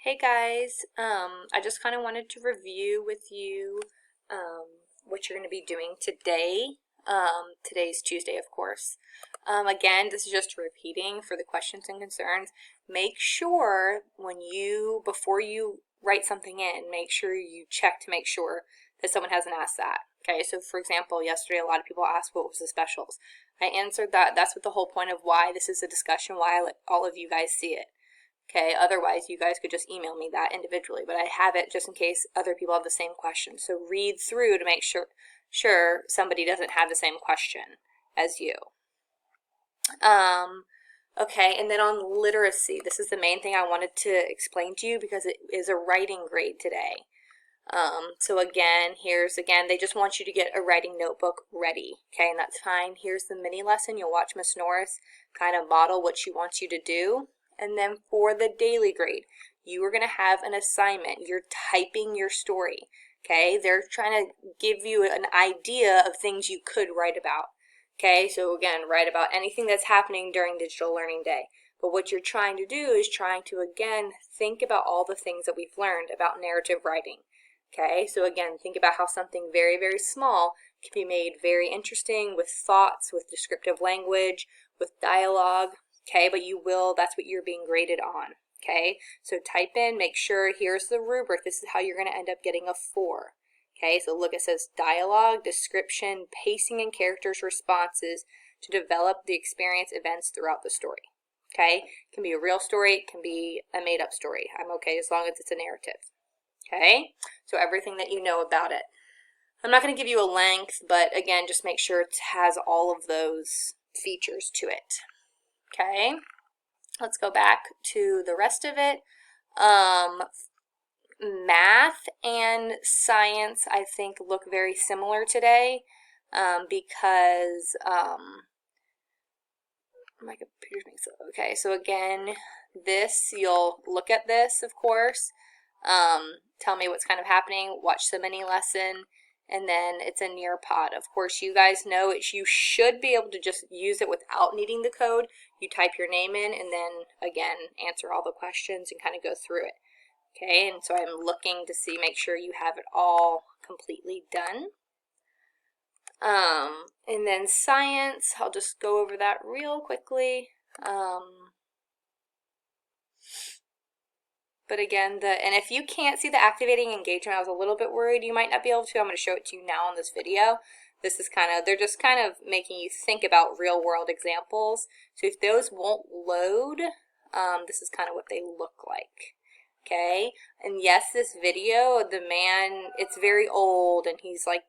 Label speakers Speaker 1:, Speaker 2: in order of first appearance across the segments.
Speaker 1: Hey guys, I just kind of wanted to review with you what you're going to be doing today. Today's Tuesday, of course. Again, this is just repeating for the questions and concerns. Make sure before you write something in, make sure you check to make sure that someone hasn't asked that. Okay, so for example, yesterday a lot of people asked what was the specials. I answered that. That's what the whole point of why this is a discussion, why I let all of you guys see it. Okay, otherwise you guys could just email me that individually, but I have it just in case other people have the same question. So read through to make sure somebody doesn't have the same question as you. Okay, and then on literacy, this is the main thing I wanted to explain to you because it is a writing grade today. So again, they just want you to get a writing notebook ready, okay, and that's fine. Here's the mini lesson. You'll watch Miss Norris kind of model what she wants you to do. And then for the daily grade, you are going to have an assignment. You're typing your story, okay? They're trying to give you an idea of things you could write about, okay? So again, write about anything that's happening during Digital Learning Day. But what you're trying to do is again, think about all the things that we've learned about narrative writing, okay? So again, think about how something very, very small can be made very interesting with thoughts, with descriptive language, with dialogue. Okay, but that's what you're being graded on. Okay, so type in, make sure, here's the rubric. This is how you're going to end up getting a 4. Okay, so look, it says dialogue, description, pacing and characters' responses to develop the experience events throughout the story. Okay, it can be a real story, it can be a made-up story. I'm okay as long as it's a narrative. Okay, so everything that you know about it. I'm not going to give you a length, but again, just make sure it has all of those features to it. Okay, let's go back to the rest of it. Math and science, I think, look very similar today because my computer's being slow. Okay, so again, you'll look at this, of course. Tell me what's kind of happening. Watch the mini lesson. And then it's a Nearpod. Of course, you guys know it. You should be able to just use it without needing the code. You type your name in and then, again, answer all the questions and kind of go through it. Okay, and so I'm looking to make sure you have it all completely done. And then science, I'll just go over that real quickly. But again, and if you can't see the activating engagement, I was a little bit worried you might not be able to. I'm going to show it to you now in this video. This is they're just kind of making you think about real world examples. So if those won't load, this is kind of what they look like. Okay, and yes, this video, the man, it's very old and he's like,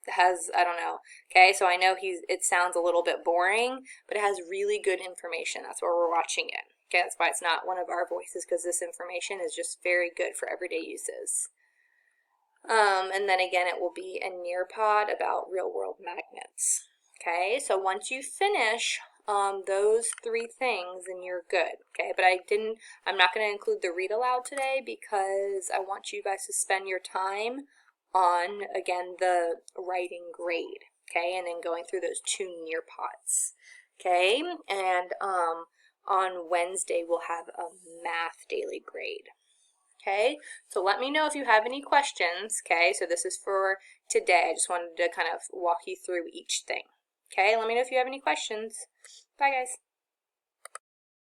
Speaker 1: I don't know. Okay, so I know it sounds a little bit boring, but it has really good information. That's why we're watching it. Okay, that's why it's not one of our voices, because this information is just very good for everyday uses. And then again, it will be a Nearpod about real-world magnets. Okay, so once you finish those 3 things, then you're good. Okay, but I'm not going to include the read aloud today because I want you guys to spend your time on, again, the writing grade. Okay, and then going through those 2 Nearpods. Okay, and on Wednesday, we'll have a math daily grade. Okay, so let me know if you have any questions. Okay, so this is for today. I just wanted to kind of walk you through each thing. Okay, let me know if you have any questions. Bye, guys.